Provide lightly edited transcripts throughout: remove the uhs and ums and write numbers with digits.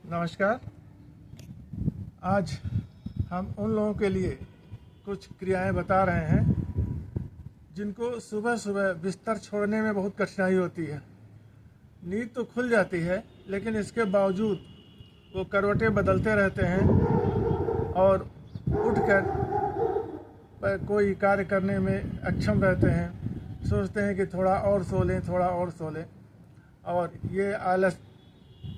नमस्कार। आज हम उन लोगों के लिए कुछ क्रियाएं बता रहे हैं जिनको सुबह सुबह बिस्तर छोड़ने में बहुत कठिनाई होती है। नींद तो खुल जाती है लेकिन इसके बावजूद वो करवटें बदलते रहते हैं और उठकर कोई कार्य करने में अक्षम रहते हैं। सोचते हैं कि थोड़ा और सो लें, थोड़ा और सो लें, और ये आलस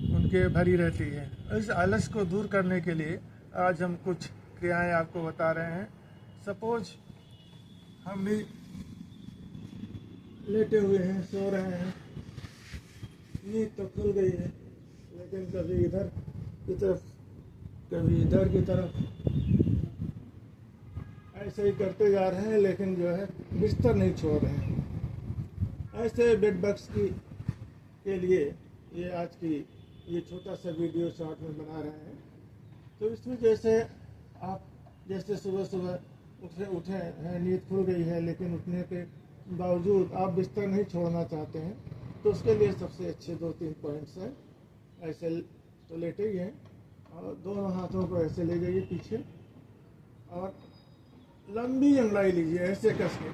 उनके भरी रहती है। इस आलस को दूर करने के लिए आज हम कुछ क्रियाएं आपको बता रहे हैं। सपोज हम भी लेटे हुए हैं, सो रहे हैं, नींद तो खुल गई है लेकिन कभी इधर की तरफ कभी इधर की तरफ ऐसे ही करते जा रहे हैं, लेकिन जो है बिस्तर नहीं छोड़ रहे हैं। ऐसे बेड बग्स के लिए ये आज की ये छोटा सा वीडियो शॉर्ट में बना रहे हैं। तो इसमें जैसे आप सुबह सुबह उठे हैं, नींद खुल गई है लेकिन उठने के बावजूद आप बिस्तर नहीं छोड़ना चाहते हैं, तो उसके लिए सबसे अच्छे 2-3 पॉइंट्स हैं। ऐसे तो लेटे ही हैं और दोनों हाथों को ऐसे ले जाइए पीछे और लंबी अंगड़ाई लीजिए, ऐसे कस के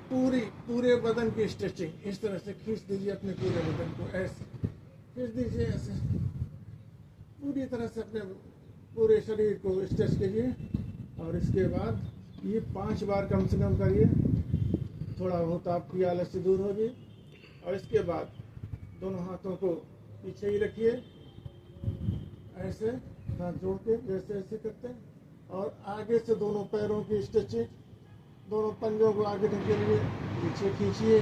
पूरे बदन की स्ट्रेचिंग इस तरह से खींच दीजिए। अपने पूरे बदन को ऐसे खींच दीजिए, ऐसे पूरी तरह से अपने पूरे शरीर को स्ट्रेच कीजिए। और इसके बाद ये 5 बार कम से कम करिए, थोड़ा बहुत आपकी आलस से दूर होगी। और इसके बाद दोनों हाथों को पीछे ही रखिए, ऐसे हाथ जोड़ के जैसे ऐसे करते हैं, और आगे से दोनों पैरों की स्ट्रेचिंग, दोनों पंजों को आगे ढकेलिए, पीछे खींचिए,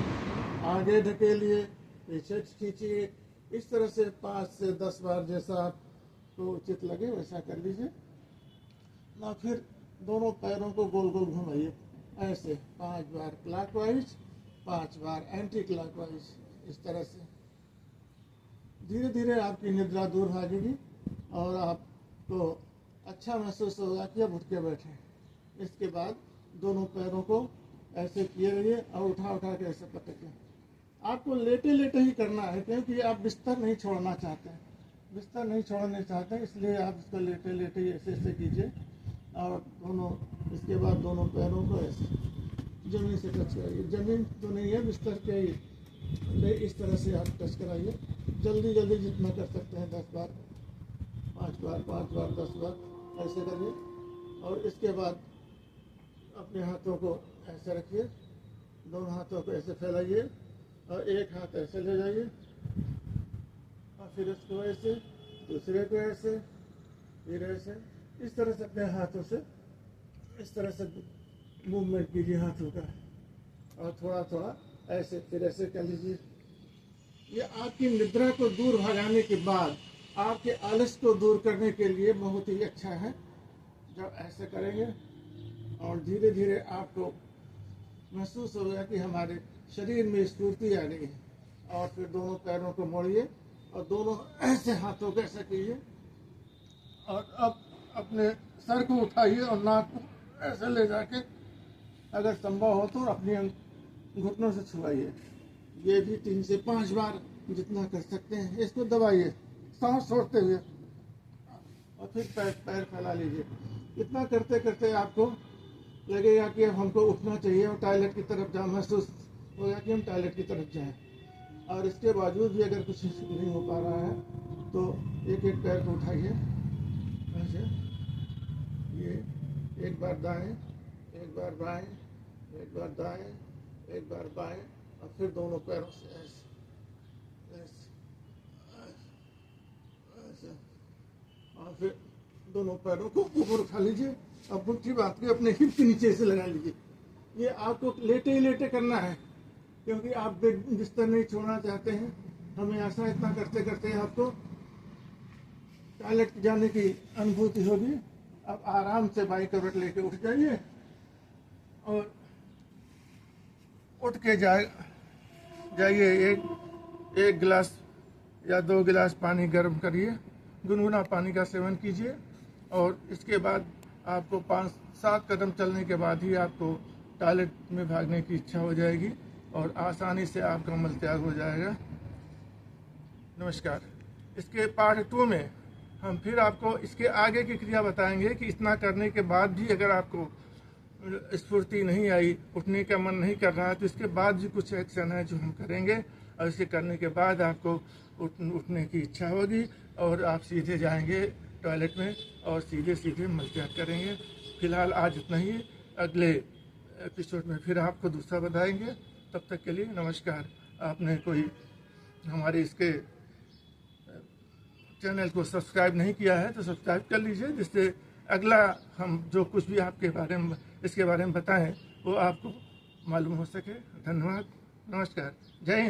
आगे ढकेलिए, पीछे खींचिए। इस तरह से 5 से 10 बार जैसा आपको उचित लगे वैसा कर लीजिए ना। फिर दोनों पैरों को गोल गोल घुमाइए, ऐसे 5 बार क्लॉकवाइज, 5 बार एंटी क्लॉकवाइज। इस तरह से धीरे धीरे आपकी निद्रा दूर भागेगी और आपको अच्छा महसूस होगा कि अब उठ के बैठे। इसके बाद दोनों पैरों को ऐसे किए रहिए और उठा के ऐसे पटकें। आपको लेटे लेटे ही करना है क्योंकि आप बिस्तर नहीं छोड़ना चाहते हैं, इसलिए आप इसको लेटे लेटे ही ऐसे ऐसे कीजिए। और इसके बाद दोनों पैरों को ऐसे जमीन से टच कराइए। जमीन तो नहीं है, बिस्तर के ही इस तरह से आप टच कराइए। जल्दी जितना कर सकते हैं 10 बार, 5 बार 10 बार ऐसे करिए। और इसके बाद अपने हाथों को ऐसे रखिए, दोनों हाथों को ऐसे फैलाइए और एक हाथ ऐसे ले जाइए और फिर इसको ऐसे, दूसरे को ऐसे, फिर ऐसे। इस तरह से अपने हाथों से इस तरह से मूवमेंट कीजिए हाथों का, और थोड़ा ऐसे फिर ऐसे कर लीजिए। ये आपकी निद्रा को दूर भगाने के बाद आपके आलस को दूर करने के लिए बहुत ही अच्छा है जब ऐसे करेंगे। और धीरे धीरे आपको महसूस होगा कि हमारे शरीर में स्फूर्ति आ गई है। और फिर दोनों पैरों को मोड़िए और दोनों ऐसे हाथों को ऐसे कीजिए। और अब अपने सर को उठाइए और नाक को ऐसे ले जाके अगर संभव हो तो अपनी घुटनों से छुआइए। ये भी 3 से 5 बार जितना कर सकते हैं। इसको दबाइए सांस छोड़ते हुए और फिर पैर फैला लीजिए। इतना करते करते आपको लगेगा कि अब हमको उठना चाहिए और टॉयलेट की तरफ महसूस होगा कि हम टॉयलेट की तरफ जाएं। और इसके बावजूद भी अगर कुछ नहीं हो पा रहा है तो एक पैर को उठाइए ऐसे, ये एक बार दाएं, एक बार बाएं, एक बार दाएं, एक बार बाएं, और फिर दोनों पैरों से ऐसे, और फिर दोनों पैरों को ऊपर उठा लीजिए। अब मुट्ठी बात के अपने हिप के नीचे से लगा लीजिए। ये आपको लेटे ही लेटे करना है क्योंकि आप बिस्तर नहीं छोड़ना चाहते हैं। हमें ऐसा इतना करते करते आपको टॉयलेट जाने की अनुभूति होगी। अब आराम से बाई करवट लेके उठ जाइए और उठ के जाइए। एक गिलास या 2 गिलास पानी गर्म करिए, गुनगुना पानी का सेवन कीजिए। और इसके बाद आपको 5-7 कदम चलने के बाद ही आपको टॉयलेट में भागने की इच्छा हो जाएगी और आसानी से आपका मल त्याग हो जाएगा। नमस्कार। इसके पार्ट 2 में हम फिर आपको इसके आगे की क्रिया बताएंगे कि इतना करने के बाद भी अगर आपको स्फूर्ति नहीं आई, उठने का मन नहीं कर रहा है, तो इसके बाद भी कुछ एक्शन है जो हम करेंगे और इसे करने के बाद आपको उठने की इच्छा होगी और आप सीधे जाएंगे टॉयलेट में और सीधे सीधे मलत्याग करेंगे। फिलहाल आज इतना ही, अगले एपिसोड में फिर आपको दूसरा बताएंगे। तब तक के लिए नमस्कार। आपने कोई हमारे इसके चैनल को सब्सक्राइब नहीं किया है तो सब्सक्राइब कर लीजिए, जिससे अगला हम जो कुछ भी आपके बारे में इसके बारे में बताएं वो आपको मालूम हो सके। धन्यवाद, नमस्कार, जय हिंद।